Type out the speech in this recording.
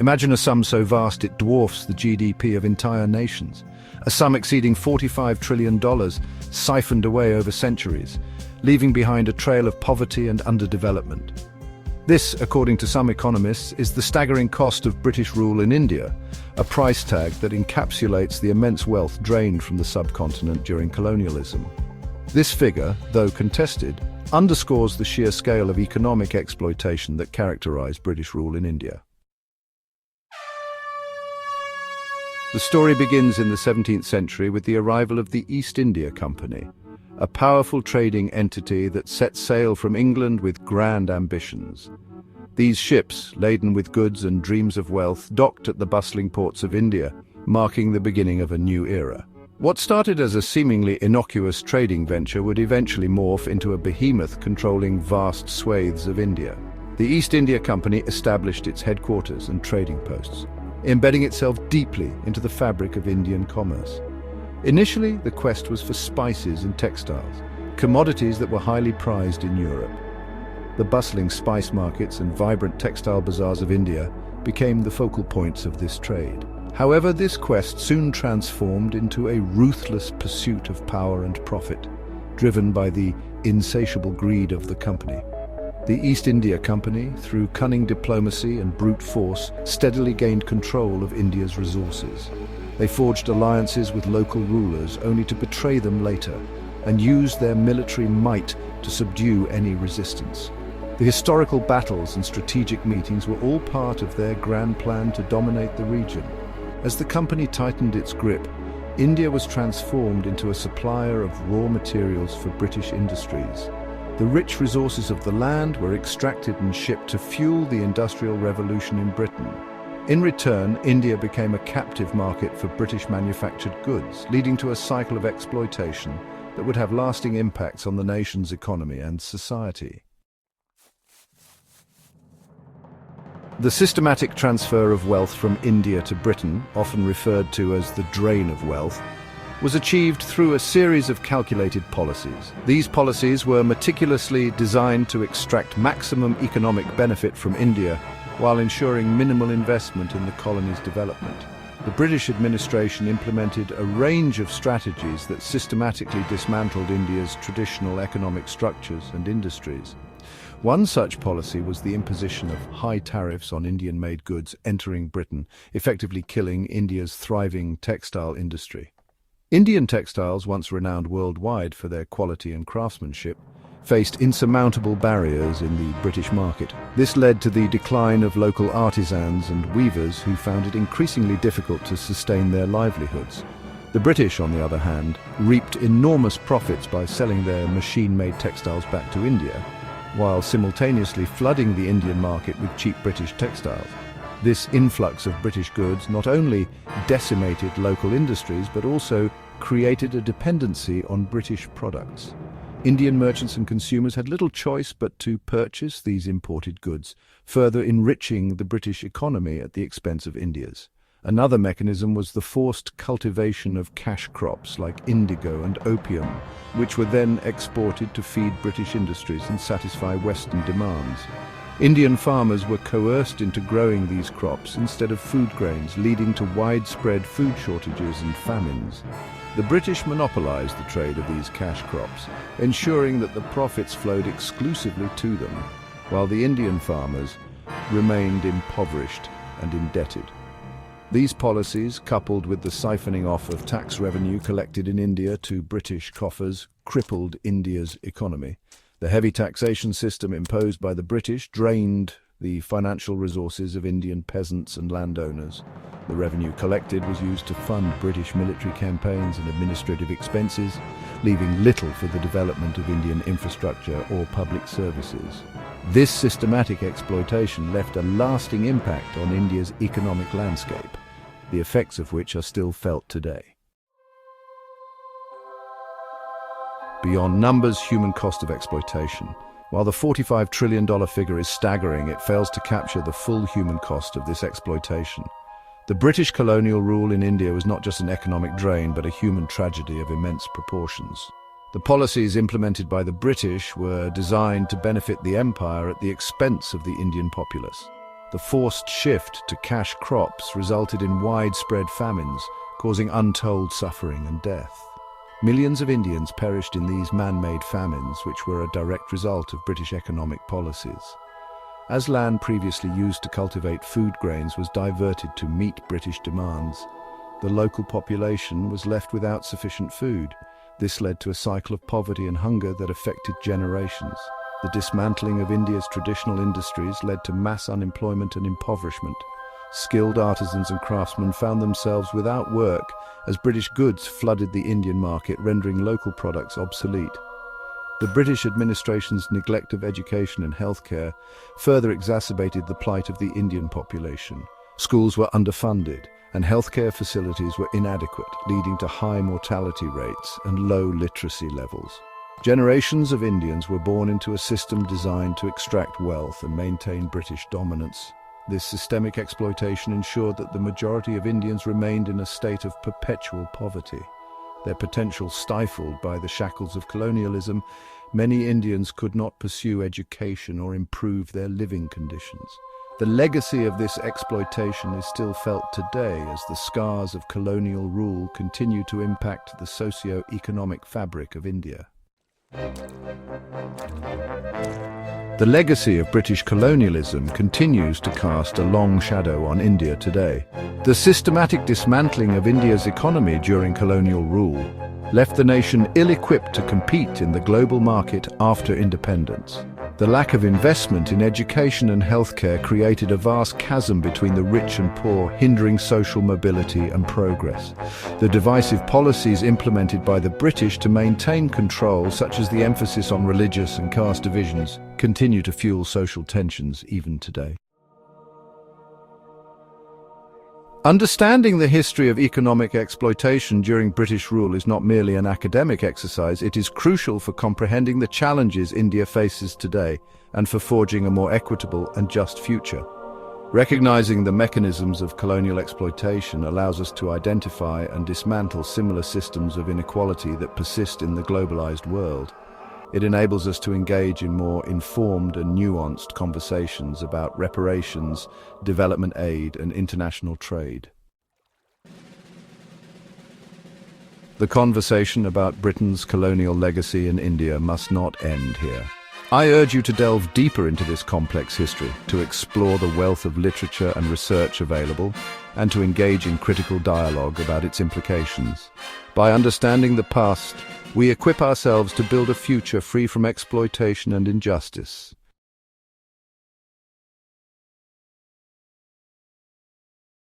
Imagine a sum so vast it dwarfs the GDP of entire nations, a sum exceeding $45 trillion, siphoned away over centuries, leaving behind a trail of poverty and underdevelopment. This, according to some economists, is the staggering cost of British rule in India, a price tag that encapsulates the immense wealth drained from the subcontinent during colonialism. This figure, though contested, underscores the sheer scale of economic exploitation that characterized British rule in India. The story begins in the 17th century with the arrival of the East India Company, a powerful trading entity that set sail from England with grand ambitions. These ships, laden with goods and dreams of wealth, docked at the bustling ports of India, marking the beginning of a new era. What started as a seemingly innocuous trading venture would eventually morph into a behemoth controlling vast swathes of India. The East India Company established its headquarters and trading posts, embedding itself deeply into the fabric of Indian commerce. Initially, the quest was for spices and textiles, commodities that were highly prized in Europe. The bustling spice markets and vibrant textile bazaars of India became the focal points of this trade. However, this quest soon transformed into a ruthless pursuit of power and profit, driven by the insatiable greed of the company. The East India Company, through cunning diplomacy and brute force, steadily gained control of India's resources. They forged alliances with local rulers only to betray them later, and used their military might to subdue any resistance. The historical battles and strategic meetings were all part of their grand plan to dominate the region. As the company tightened its grip, India was transformed into a supplier of raw materials for British industries. The rich resources of the land were extracted and shipped to fuel the Industrial Revolution in Britain. In return, India became a captive market for British manufactured goods, leading to a cycle of exploitation that would have lasting impacts on the nation's economy and society. The systematic transfer of wealth from India to Britain, often referred to as the drain of wealth, was achieved through a series of calculated policies. These policies were meticulously designed to extract maximum economic benefit from India while ensuring minimal investment in the colony's development. The British administration implemented a range of strategies that systematically dismantled India's traditional economic structures and industries. One such policy was the imposition of high tariffs on Indian-made goods entering Britain, effectively killing India's thriving textile industry. Indian textiles, once renowned worldwide for their quality and craftsmanship, faced insurmountable barriers in the British market. This led to the decline of local artisans and weavers who found it increasingly difficult to sustain their livelihoods. The British, on the other hand, reaped enormous profits by selling their machine-made textiles back to India, while simultaneously flooding the Indian market with cheap British textiles. This influx of British goods not only decimated local industries, but also created a dependency on British products. Indian merchants and consumers had little choice but to purchase these imported goods, further enriching the British economy at the expense of India's. Another mechanism was the forced cultivation of cash crops like indigo and opium, which were then exported to feed British industries and satisfy Western demands. Indian farmers were coerced into growing these crops instead of food grains, leading to widespread food shortages and famines. The British monopolized the trade of these cash crops, ensuring that the profits flowed exclusively to them, while the Indian farmers remained impoverished and indebted. These policies, coupled with the siphoning off of tax revenue collected in India to British coffers, crippled India's economy. The heavy taxation system imposed by the British drained the financial resources of Indian peasants and landowners. The revenue collected was used to fund British military campaigns and administrative expenses, leaving little for the development of Indian infrastructure or public services. This systematic exploitation left a lasting impact on India's economic landscape, the effects of which are still felt today. Beyond numbers, human cost of exploitation. While the $45 trillion figure is staggering, it fails to capture the full human cost of this exploitation. The British colonial rule in India was not just an economic drain, but a human tragedy of immense proportions. The policies implemented by the British were designed to benefit the empire at the expense of the Indian populace. The forced shift to cash crops resulted in widespread famines, causing untold suffering and death. Millions of Indians perished in these man-made famines, which were a direct result of British economic policies. As land previously used to cultivate food grains was diverted to meet British demands, the local population was left without sufficient food. This led to a cycle of poverty and hunger that affected generations. The dismantling of India's traditional industries led to mass unemployment and impoverishment. Skilled artisans and craftsmen found themselves without work as British goods flooded the Indian market, rendering local products obsolete. The British administration's neglect of education and healthcare further exacerbated the plight of the Indian population. Schools were underfunded, and healthcare facilities were inadequate, leading to high mortality rates and low literacy levels. Generations of Indians were born into a system designed to extract wealth and maintain British dominance. This systemic exploitation ensured that the majority of Indians remained in a state of perpetual poverty. Their potential stifled by the shackles of colonialism, many Indians could not pursue education or improve their living conditions. The legacy of this exploitation is still felt today as the scars of colonial rule continue to impact the socio-economic fabric of India. The legacy of British colonialism continues to cast a long shadow on India today. The systematic dismantling of India's economy during colonial rule left the nation ill-equipped to compete in the global market after independence. The lack of investment in education and healthcare created a vast chasm between the rich and poor, hindering social mobility and progress. The divisive policies implemented by the British to maintain control, such as the emphasis on religious and caste divisions, continue to fuel social tensions even today. Understanding the history of economic exploitation during British rule is not merely an academic exercise, it is crucial for comprehending the challenges India faces today and for forging a more equitable and just future. Recognizing the mechanisms of colonial exploitation allows us to identify and dismantle similar systems of inequality that persist in the globalized world. It enables us to engage in more informed and nuanced conversations about reparations, development aid, and international trade. The conversation about Britain's colonial legacy in India must not end here. I urge you to delve deeper into this complex history, to explore the wealth of literature and research available, and to engage in critical dialogue about its implications. By understanding the past, we equip ourselves to build a future free from exploitation and injustice.